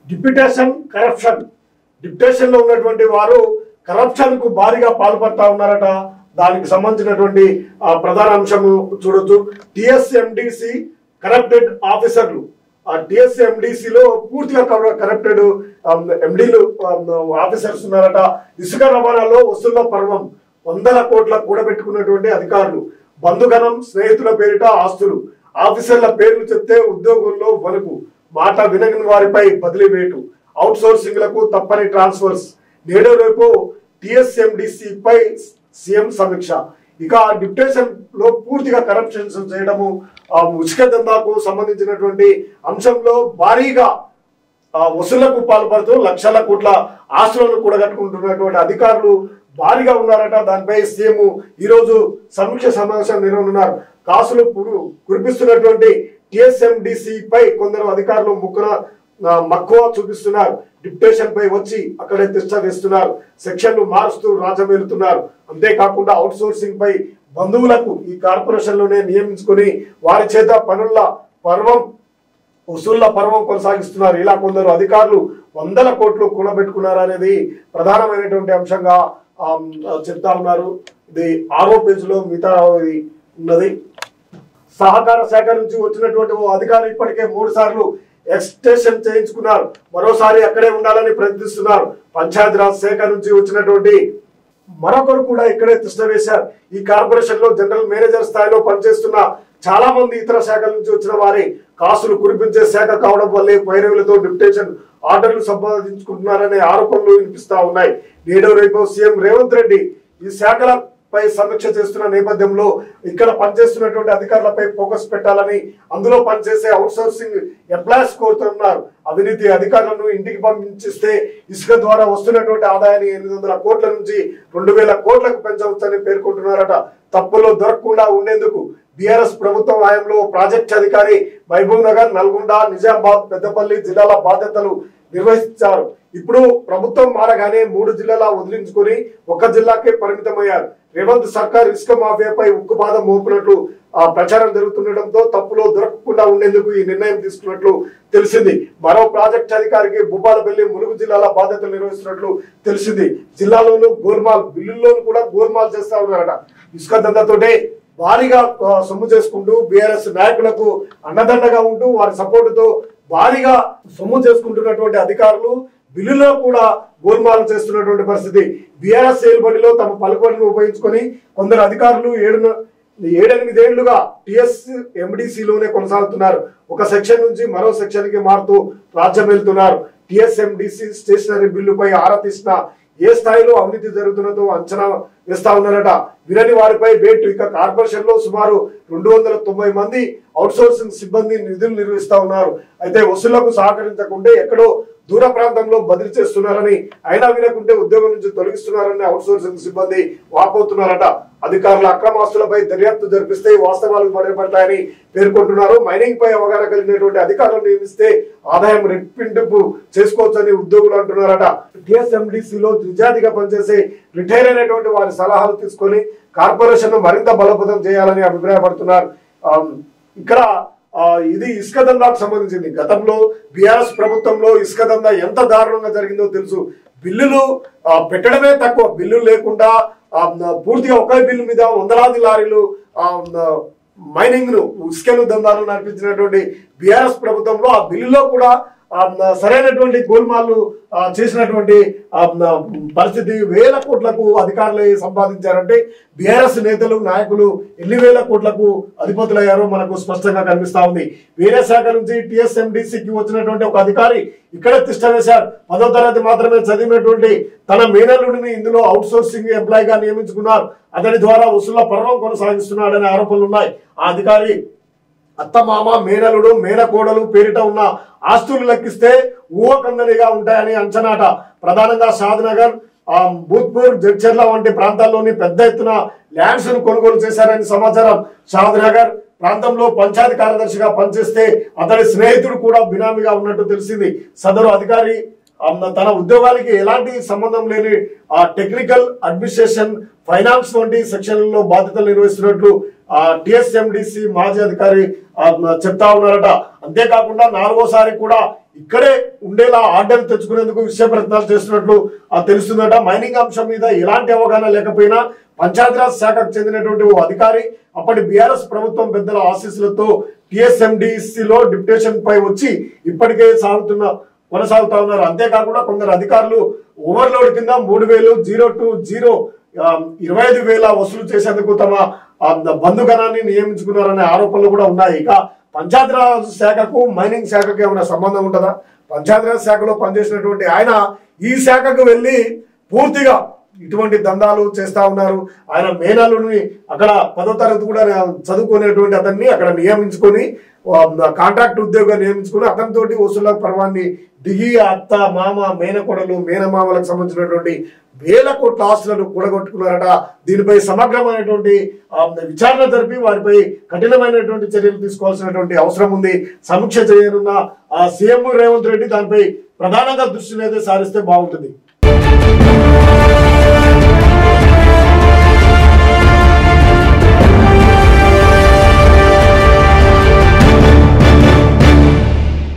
Deputation corruption. Deputation లో ఉన్నటువంటి వారు కరప్షన్ కు భారీగా పాల్పడతా ఉన్నారట. దానికి సంబంధించినటువంటి ప్రధాన అంశము చూడొచ్చు. టిఎస్ఎండిసి కరప్టెడ్ ఆఫీసర్లు. ఆ టిఎస్ఎండిసి లో పూర్తిగా కరప్టెడ్ ఎండీలు ఆఫీసర్స్ ఉన్నారట. ఇసుక రవాణాలో వసూళ్ల పర్వం, వందల కోట్ల కూడబెట్టుకున్నటువంటి అధికారులు, బంధుగణం, స్నేహితుల పేరిట ఆస్తులు, ఆఫీసర్ల పేర్లు చెప్తే ఉద్యోగుల్లో వణుకు, మాట వినని వారిపై బదిలీ వేటు, అవుట్ సోర్సింగ్ లకు తప్పని ట్రాన్స్ఫర్స్. నేడో రేపు టిఎస్ఎండిసి పై సీఎం సమీక్ష. ఇక డిప్యూటేషన్ లో పూర్తిగా కరప్షన్స్ చేయడము, ఉచిత దందాకు సంబంధించినటువంటి అంశంలో భారీగా వసూళ్లకు పాల్పడుతూ లక్షల కోట్ల ఆస్తులను కూడగట్టుకుంటున్నటువంటి అధికారులు భారీగా ఉన్నారట. దానిపై సీఎం ఈ రోజు సమీక్ష సమావేశం నిర్వహిస్తున్నారు. కాసులు కురిపిస్తున్నటువంటి టిఎస్ఎండిసి పై కొందరు అధికారులు మక్కువ చూపిస్తున్నారు. డిప్యూటేషన్ పై వచ్చి అక్కడే తిష్ట వేస్తున్నారు. సెక్షన్లు మారుస్తూ రాజమేలుతున్నారు. అంతేకాకుండా అవుట్ సోర్సింగ్ పై బంధువులకు ఈ కార్పొరేషన్ లోనే నియమించుకుని వారి చేత వసూళ్ల పర్వం కొనసాగిస్తున్నారు. ఇలా కొందరు అధికారులు వందల కోట్లు కూడబెట్టుకున్నారు అనేది ప్రధానమైనటువంటి అంశంగా చెప్తా ఉన్నారు. ఇది 6వ పేజీలో మిగతా ఉన్నది. సహకార శాఖ నుంచి వచ్చినటువంటి ఓ అధికారి ఇప్పటికే 3 సార్లు ఎక్స్టెన్షన్ చేయించుకున్నారు. మరోసారి అక్కడే ఉండాలని ప్రయత్నిస్తున్నారు. పంచాయతీరాజ్ శాఖ నుంచి వచ్చినటువంటి మరొకరు కూడా ఇక్కడే తిష్ట వేశారు. ఈ కార్పొరేషన్ లో జనరల్ మేనేజర్ స్థాయిలో పనిచేస్తున్న చాలా మంది ఇతర శాఖల నుంచి వచ్చిన వారి కాసులు కురిపించే శాఖ కావడం వల్లే పైరవులతో డిప్యూటేషన్ ఆర్డర్లు సంపాదించుకుంటున్నారనే ఆరోపణలు వినిపిస్తా ఉన్నాయి. నేడో రేపు సీఎం రేవంత్ రెడ్డి ఈ శాఖలపై సమీక్ష చేస్తున్న నేపథ్యంలో ఇక్కడ పనిచేస్తున్నటువంటి అధికారులపై ఫోకస్ పెట్టాలని, అందులో పనిచేసే అవుట్ సోర్సింగ్ ఎంప్లాయీస్ కోరుతున్నారు. అవినీతి అధికారులను ఇంటికి పంపించిస్తే ఇసుక ద్వారా వస్తున్నటువంటి ఆదాయాన్ని 800 కోట్ల నుంచి 2000 కోట్లకు పెంచవచ్చని పేర్కొంటున్నారట. తప్పుల్లో దొరకకుండా ఉండేందుకు బీఆర్ఎస్ ప్రభుత్వం హయాంలో ప్రాజెక్ట్ అధికారి మహబూబ్ నగర్, నల్గొండ, నిజామాబాద్, పెద్దపల్లి జిల్లాల బాధ్యతలు నిర్వహించారు. ఇప్పుడు ప్రభుత్వం మారగానే 3 జిల్లాల వదిలించుకొని 1 జిల్లాకే పరిమితమయ్యారు. రేవంత్ సర్కార్ ఇసుక మాఫియాపై ఉక్కుపాదం మోపినట్లు ప్రచారం జరుగుతుండటంతో తప్పులో దొరకకుండా ఉండేందుకు ఈ నిర్ణయం తీసుకున్నట్లు తెలిసింది. మరో ప్రాజెక్ట్ అధికారికి భూపాలపల్లి, ములుగు జిల్లాల బాధ్యతలు నిర్వహిస్తున్నట్లు తెలిసింది. జిల్లాలోనూ గోల్మాల్, బిల్లుల్లోనూ కూడా గోల్మాల్ చేస్తా ఉన్నారట. ఇసుక దందాతోటే భారీగా సొమ్ము చేసుకుంటూ బీఆర్ఎస్ నాయకులకు అండదండగా ఉంటూ వారి సపోర్టుతో భారీగా సొమ్ము చేసుకుంటున్నటువంటి అధికారులు బిల్లులో కూడా గోల్మాలు చేస్తున్నటువంటి పరిస్థితి. బీఆర్ఎస్ ఏలుబడిలో తమ పలుకుబడిని ఉపయోగించుకొని కొందరు అధికారులు 7-8 ఏళ్లుగా టిఎస్ఎండిసిలోనే కొనసాగుతున్నారు. ఒక సెక్షన్ నుంచి మరో సెక్షన్ కి మారుతూ రాజ్యం వెళ్తున్నారు. టిఎస్ఎండిసి స్టేషనరీ బిల్లుపై ఆరా తీసిన ఏ స్థాయిలో అవినీతి జరుగుతున్నదో అంచనా వేస్తా ఉన్నారట. వినని వారిపై వేటు. ఇక కార్పొరేషన్ లో సుమారు 290 మంది అవుట్ సోర్సింగ్ సిబ్బంది విధులు నిర్వహిస్తా ఉన్నారు. అయితే వసూళ్లకు సహకరించకుంటే ఎక్కడో దూర ప్రాంతంలో బదిలీ చేస్తున్నారని, అయినా వినకుంటే ఉద్యోగం నుంచి తొలగిస్తున్నారని అవుట్ సోర్సింగ్ సిబ్బంది వాపోతున్నారట. అధికారుల అక్రమాస్తులపై దర్యాప్తు జరిపిస్తే వాస్తవాలు బయటపడతాయని పేర్కొంటున్నారు. మైనింగ్ పై అవగాహన కలిగినటువంటి అధికారులను నియమిస్తే ఆదాయం రెట్టింపు చేసుకోవచ్చని ఉద్యోగులు అంటున్నారట. టిఎస్ఎండిసిలో నిజాయితీగా పనిచేసే రిటైర్ అయినటువంటి వారి సలహాలు తీసుకొని కార్పొరేషన్ మరింత బలోపేతం చేయాలని అభిప్రాయపడుతున్నారు. ఇక్కడ ఇది ఇసుక దందాకు సంబంధించింది. గతంలో బీఆర్ఎస్ ప్రభుత్వంలో ఇసుక దందా ఎంత దారుణంగా జరిగిందో తెలుసు. బిల్లులు పెట్టడమే తక్కువ, బిల్లు లేకుండా పూర్తిగా ఒకే బిల్లు మీద వందలాది లారీలు మైనింగ్ ను, ఇసుకను దందాలు నడిపించినటువంటి బీఆర్ఎస్ ప్రభుత్వంలో ఆ బిల్లులో కూడా సరైనటువంటి గోల్మాలు చేసినటువంటి పరిస్థితి. 1000 కోట్లకు అధికారులు సంపాదించారంటే బీఆర్ఎస్ నేతలు, నాయకులు ఎన్ని 1000 కోట్లకు అధిపతులయ్యారో మనకు స్పష్టంగా కనిపిస్తా ఉంది. వేరే శాఖ నుంచి టిఎస్ఎండిసికి వచ్చినటువంటి ఒక అధికారి ఇక్కడే తిష్ట వేశారు. 10వ తరగతి మాత్రమే చదివినటువంటి తన మేనల్లుడిని ఇందులో అవుట్ సోర్సింగ్ ఎంప్లాయీగా నియమించుకున్నారు. అతని ద్వారా వసూళ్ల పర్వం కొనసాగిస్తున్నాడనే ఆరోపణలు ఉన్నాయి. ఆ అధికారి అత్తమామ, మేనలుడు, మేనకోడలు పేరిట ఉన్న ఆస్తులు లెక్కిస్తే ఊహకందనిగా ఉంటాయని అంచనాట. ప్రధానంగా షాద్నగర్, భూత్పూర్, జడ్చర్ల వంటి ప్రాంతాల్లోని పెద్ద ఎత్తున ల్యాండ్స్ ను కొనుగోలు చేశారని సమాచారం. షాద్నగర్ ప్రాంతంలో పంచాయతీ కార్యదర్శిగా పనిచేస్తే అతడి స్నేహితుడు కూడా బినామీగా ఉన్నట్టు తెలిసింది. సదరు అధికారి తన ఉద్యోగానికి ఎలాంటి సంబంధం లేని టెక్నికల్, అడ్మినిస్ట్రేషన్, ఫైనాన్స్ వంటి సెక్షన్లలో బాధ్యతలు నిర్వహిస్తున్నట్లు టిఎస్ఎండిసి మాజీ అధికారి చెప్తా ఉన్నారట. అంతేకాకుండా 4వసారి కూడా ఇక్కడే ఉండేలా ఆర్డర్ తెచ్చుకునేందుకు విషయ ప్రయత్నాలు చేస్తున్నట్లు తెలుస్తుందట. మైనింగ్ అంశం మీద ఎలాంటి అవగాహన లేకపోయినా పంచాయతీరాజ్ శాఖకు చెందినటువంటి ఓ అధికారి అప్పటి బీఆర్ఎస్ ప్రభుత్వం పెద్దల ఆశీస్సులతో టిఎస్ఎండిసిలో డిప్యుటేషన్ పై వచ్చి ఇప్పటికే కొనసాగుతా ఉన్నారు. అంతేకాకుండా కొందరు అధికారులు ఓవర్లోడ్ కింద 3,000 0 to 0 25,000 వసూలు చేసేందుకు తమ బంధుగణాన్ని నియమించుకున్నారనే ఆరోపణలు కూడా ఉన్నాయి. ఇక పంచాయతీరాజ్ శాఖకు మైనింగ్ శాఖకు ఏమైనా సంబంధం ఉంటుందా? పంచాయతీరాజ్ శాఖలో పనిచేసినటువంటి ఆయన ఈ శాఖకు వెళ్ళి పూర్తిగా ఇటువంటి దందాలు చేస్తా ఉన్నారు. ఆయన మేనల్లుని అక్కడ 10వ తరగతి కూడా చదువుకునేటువంటి అతన్ని అక్కడ నియమించుకొని కాంట్రాక్ట్ ఉద్యోగం నియమించుకుని అతనితోటి వసూళ్ల పర్వాన్ని దిగి అత్త మామ మేనకోడలు మేనమామలకు సంబంధించినటువంటి 1,000 కోట్ల ఆస్తులను కూడగొట్టుకున్నారట. దీనిపై సమగ్రమైనటువంటి విచారణ జరిపి వారిపై కఠినమైనటువంటి చర్యలు తీసుకోవాల్సినటువంటి అవసరం ఉంది. సమీక్ష చేయనున్న సీఎం రేవంత్ రెడ్డి దానిపై ప్రధానంగా దృష్టిని అయితే సారిస్తే బాగుంటుంది.